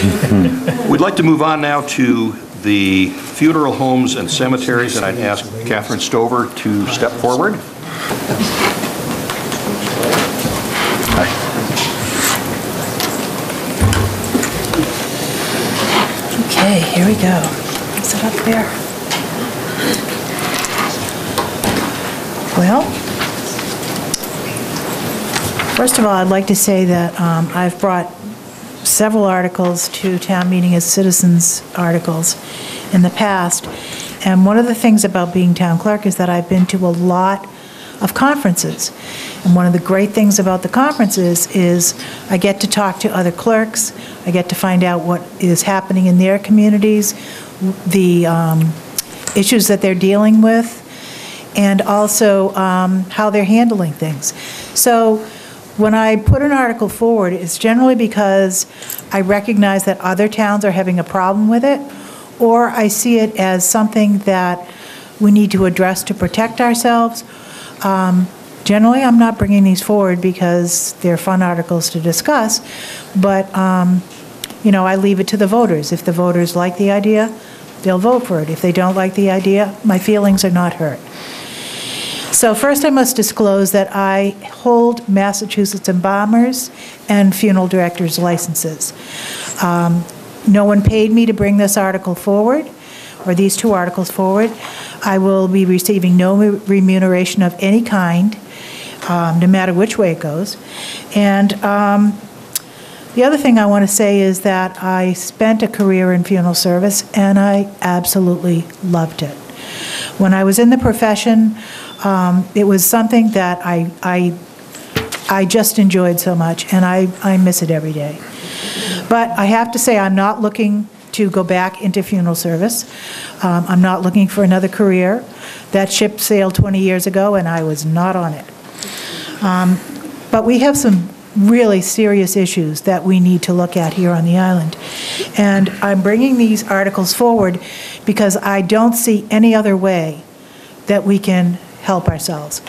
We'd like to move on now to the funeral homes and cemeteries, and I'd ask Catherine Stover to step forward. Hi. Okay, here we go. Is it up there? Well, first of all, I'd like to say that I've brought several articles to town meeting as citizens articles in the past, and one of the things about being town clerk is that I've been to a lot of conferences, and one of the great things about the conferences is I get to talk to other clerks, I get to find out what is happening in their communities, the issues that they're dealing with, and also how they're handling things. So when I put an article forward, it's generally because I recognize that other towns are having a problem with it, or I see it as something that we need to address to protect ourselves. Generally, I'm not bringing these forward because they're fun articles to discuss, but you know, I leave it to the voters. If the voters like the idea, they'll vote for it. If they don't like the idea, my feelings are not hurt. So first I must disclose that I hold Massachusetts embalmers and funeral directors licenses. No one paid me to bring this article forward, or these two articles forward. I will be receiving no remuneration of any kind, no matter which way it goes. And the other thing I want to say is that I spent a career in funeral service, and I absolutely loved it. When I was in the profession, it was something that I just enjoyed so much, and I miss it every day. But I have to say, I'm not looking to go back into funeral service. I'm not looking for another career. That ship sailed 20 years ago, and I was not on it. But we have some really serious issues that we need to look at here on the island. And I'm bringing these articles forward because I don't see any other way that we can help ourselves.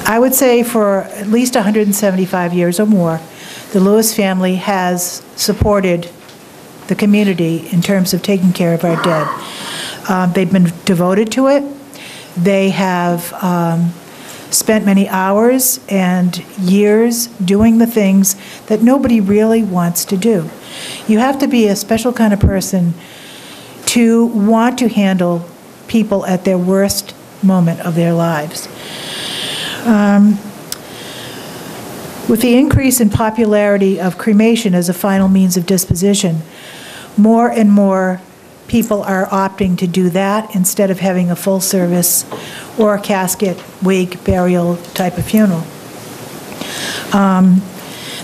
I would say for at least 175 years or more, the Lewis family has supported the community in terms of taking care of our dead. They've been devoted to it. They have spent many hours and years doing the things that nobody really wants to do. You have to be a special kind of person to want to handle people at their worst moment of their lives. With the increase in popularity of cremation as a final means of disposition, more and more people are opting to do that instead of having a full service or a casket, wake, burial type of funeral.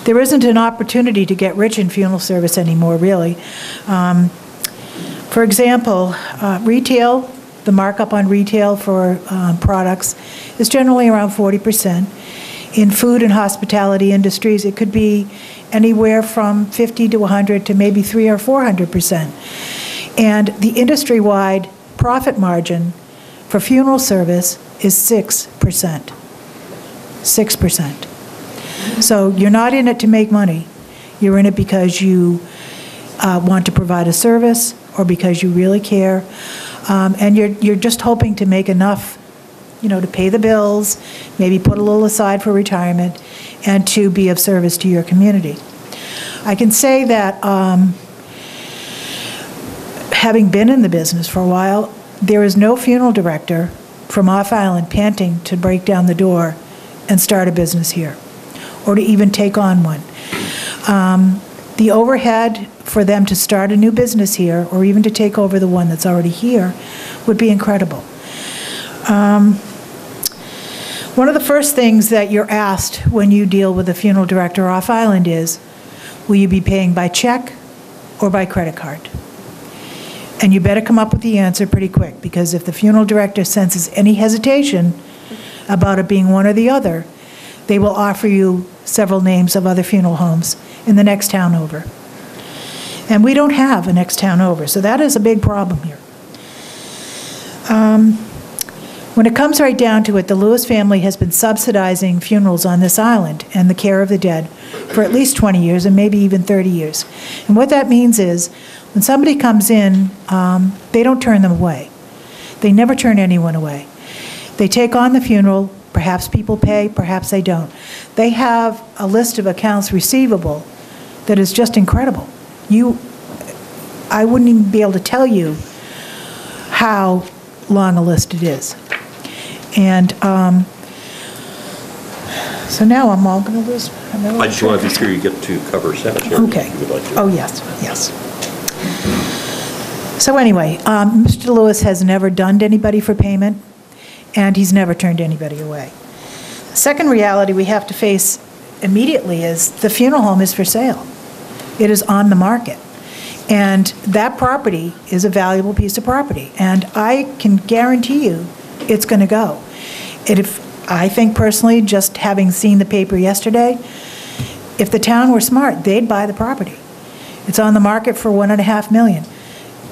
There isn't an opportunity to get rich in funeral service anymore, really. For example, retail, the markup on retail for products is generally around 40%. In food and hospitality industries, it could be anywhere from 50 to 100 to maybe 300 or 400%. And the industry-wide profit margin for funeral service is 6%. 6%. So you're not in it to make money. You're in it because you want to provide a service or because you really care. And you're just hoping to make enough, you know, to pay the bills, maybe put a little aside for retirement, and to be of service to your community. I can say that having been in the business for a while, there is no funeral director from off island panting to break down the door and start a business here, or to even take on one. The overhead for them to start a new business here, or even to take over the one that's already here, would be incredible. One of the first things that you're asked when you deal with a funeral director off island is, will you be paying by check or by credit card? And you better come up with the answer pretty quick, because if the funeral director senses any hesitation about it being one or the other, they will offer you several names of other funeral homes in the next town over. And we don't have a next town over, so that is a big problem here. When it comes right down to it, the Lewis family has been subsidizing funerals on this island and the care of the dead for at least 20 years and maybe even 30 years. And what that means is when somebody comes in, they don't turn them away. They never turn anyone away. They take on the funeral. Perhaps people pay, perhaps they don't. They have a list of accounts receivable that is just incredible. I wouldn't even be able to tell you how long a list it is. And so now I'm all going to lose. I just want to be sure you get to cover cemeteries. Okay. If you would like to. Oh, yes, yes. So anyway, Mr. Lewis has never dunned anybody for payment, and he's never turned anybody away. The second reality we have to face immediately is the funeral home is for sale. It is on the market. And that property is a valuable piece of property. And I can guarantee you it's going to go. I think personally, just having seen the paper yesterday, if the town were smart, they'd buy the property. It's on the market for $1.5 million.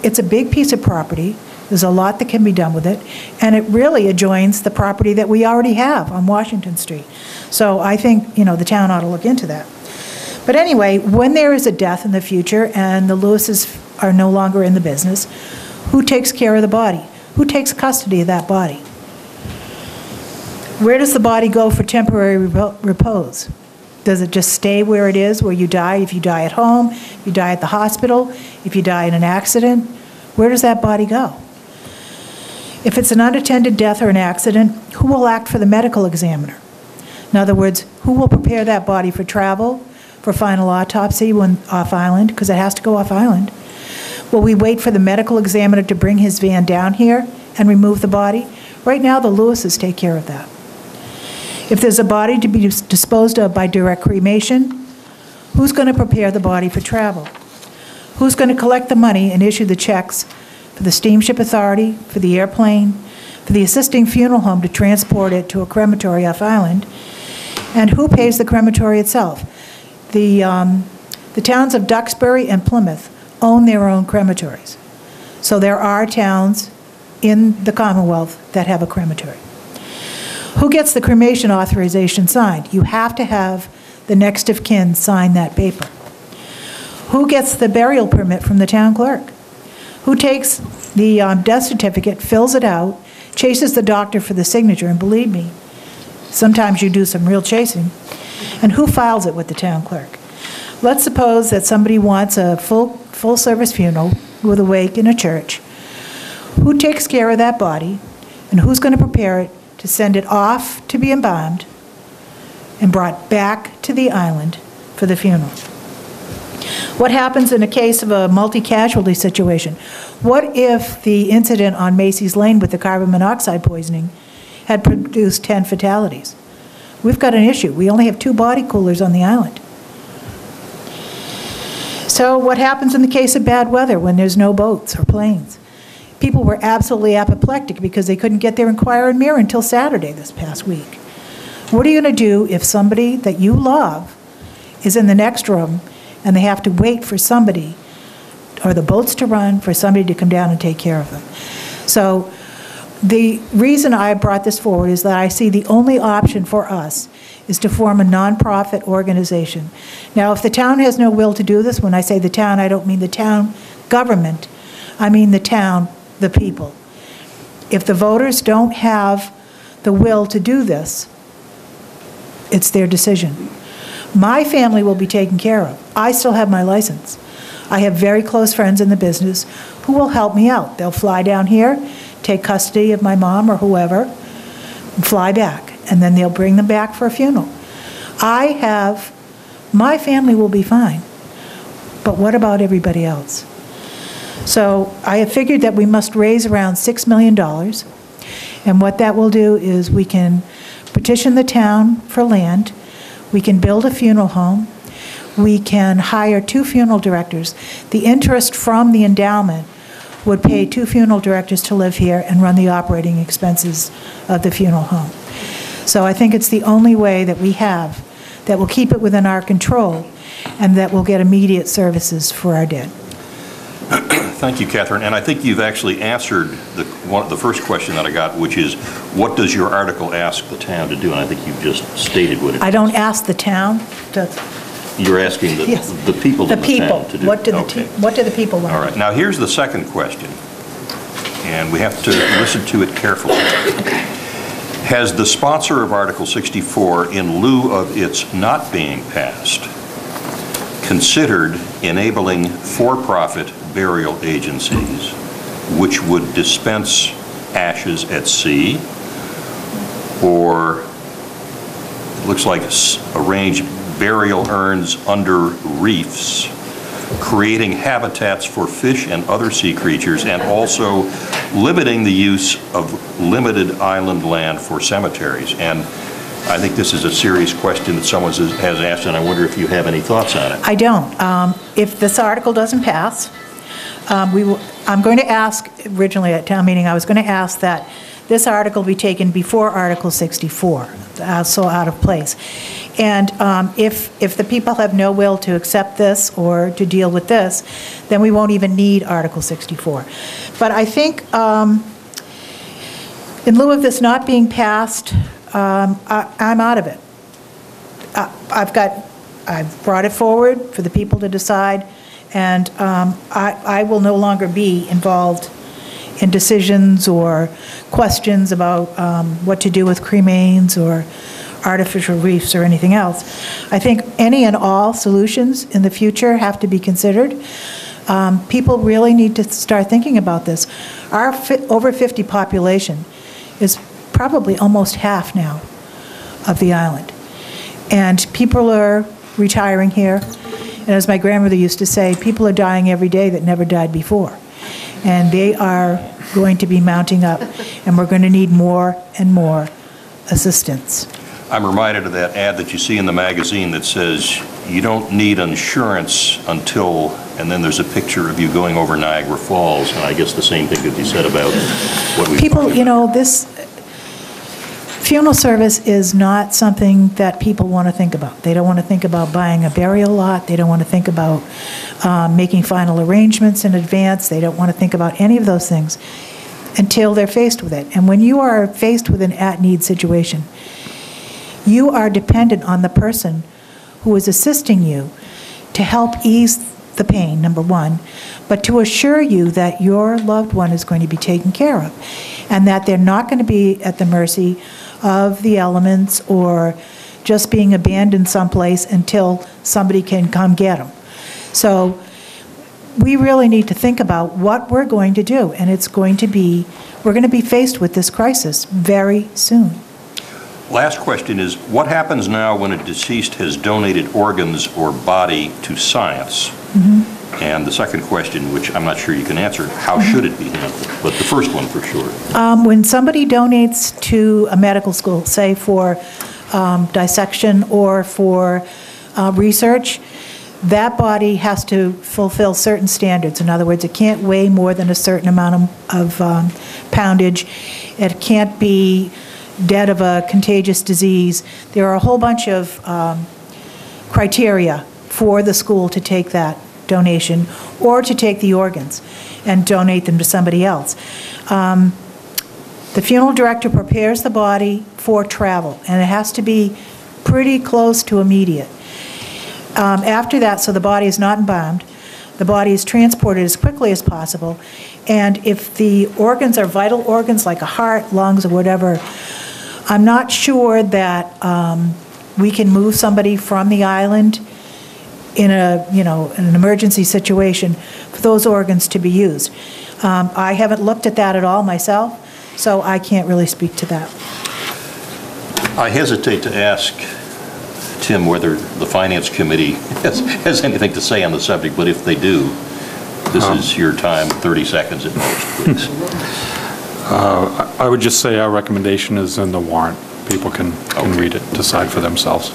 It's a big piece of property. There's a lot that can be done with it. And it really adjoins the property that we already have on Washington Street. So I think, the town ought to look into that. But anyway, when there is a death in the future and the Lewises are no longer in the business, who takes care of the body? Who takes custody of that body? Where does the body go for temporary repose? Does it just stay where it is, where you die? If you die at home, if you die at the hospital, if you die in an accident, where does that body go? If it's an unattended death or an accident, who will act for the medical examiner? In other words, who will prepare that body for travel, for final autopsy when off-island, because it has to go off-island? Will we wait for the medical examiner to bring his van down here and remove the body? Right now, the Lewises take care of that. If there's a body to be disposed of by direct cremation, who's going to prepare the body for travel? Who's going to collect the money and issue the checks for the steamship authority, for the airplane, for the assisting funeral home to transport it to a crematory off-island? And who pays the crematory itself? The towns of Duxbury and Plymouth own their own crematories. So there are towns in the Commonwealth that have a crematory. Who gets the cremation authorization signed? You have to have the next of kin sign that paper. Who gets the burial permit from the town clerk? Who takes the death certificate, fills it out, chases the doctor for the signature, and believe me, sometimes you do some real chasing, and who files it with the town clerk? Let's suppose that somebody wants a full-service funeral with a wake in a church. Who takes care of that body, and who's going to prepare it to send it off to be embalmed and brought back to the island for the funeral? What happens in a case of a multi-casualty situation? What if the incident on Macy's Lane with the carbon monoxide poisoning had produced 10 fatalities? We've got an issue. We only have 2 body coolers on the island. So what happens in the case of bad weather when there's no boats or planes? People were absolutely apoplectic because they couldn't get their Enquirer and Mirror until Saturday this past week. What are you going to do if somebody that you love is in the next room and they have to wait for somebody or the boats to run for somebody to come down and take care of them? So the reason I brought this forward is that I see the only option for us is to form a nonprofit organization. Now, if the town has no will to do this, when I say the town, I don't mean the town government, I mean the town, the people. If the voters don't have the will to do this, it's their decision. My family will be taken care of. I still have my license. I have very close friends in the business who will help me out. They'll fly down here, take custody of my mom or whoever, and fly back, and then they'll bring them back for a funeral. My family will be fine, but what about everybody else? So I have figured that we must raise around $6 million, and what that will do is we can petition the town for land, we can build a funeral home, we can hire 2 funeral directors. The interest from the endowment would pay 2 funeral directors to live here and run the operating expenses of the funeral home. So I think it's the only way that we have that will keep it within our control and that will get immediate services for our dead. Thank you, Catherine. And I think you've actually answered the first question that I got, which is, what does your article ask the town to do? And I think you've just stated what it is. I don't ask the town to... You're asking Yes. the people in the people. town to do. What do Okay. what do the people want? All right. Now, here's the second question, and we have to listen to it carefully. Has the sponsor of Article 64, in lieu of its not being passed, considered enabling for-profit burial agencies which would dispense ashes at sea, or it looks like arrange burial urns under reefs, creating habitats for fish and other sea creatures, and also limiting the use of limited island land for cemeteries? And I think this is a serious question that someone has asked, and I wonder if you have any thoughts on it. I don't. If this article doesn't pass, I'm going to ask, originally at town meeting, I was going to ask that this article be taken before Article 64, so out of place. And if the people have no will to accept this or to deal with this, then we won't even need Article 64. But I think in lieu of this not being passed, I'm out of it. I've brought it forward for the people to decide, and I will no longer be involved in decisions or questions about what to do with cremains or artificial reefs or anything else. I think any and all solutions in the future have to be considered. People really need to start thinking about this. Our over 50 population is probably almost half now of the island. And people are retiring here. And as my grandmother used to say, people are dying every day that never died before. And they are going to be mounting up, and we're going to need more and more assistance. I'm reminded of that ad that you see in the magazine that says, you don't need insurance until, and then there's a picture of you going over Niagara Falls, and I guess the same thing could be said about what we've People, talked you about. know, this funeral service is not something that people want to think about. They don't want to think about buying a burial lot. They don't want to think about making final arrangements in advance. They don't want to think about any of those things until they're faced with it. And when you are faced with an at-need situation, you are dependent on the person who is assisting you to help ease the pain, number one, but to assure you that your loved one is going to be taken care of and that they're not going to be at the mercy of the elements or just being abandoned someplace until somebody can come get them. So we really need to think about what we're going to do, and we're going to be faced with this crisis very soon. Last question is, what happens now when a deceased has donated organs or body to science? Mm-hmm. And the second question, which I'm not sure you can answer, how should it be handled? But the first one for sure. When somebody donates to a medical school, say for dissection or for research, that body has to fulfill certain standards. In other words, it can't weigh more than a certain amount of poundage. It can't be dead of a contagious disease. There are a whole bunch of criteria for the school to take that donation or to take the organs and donate them to somebody else. The funeral director prepares the body for travel, and it has to be pretty close to immediate. After that, so the body is not embalmed, the body is transported as quickly as possible, and if the organs are vital organs like a heart, lungs, or whatever, I'm not sure that we can move somebody from the island in an emergency situation for those organs to be used. I haven't looked at that at all myself, so I can't really speak to that. I hesitate to ask Tim whether the Finance Committee has anything to say on the subject, but if they do, this is your time, 30 seconds at most, please. I would just say our recommendation is in the warrant. People can read it, decide for themselves.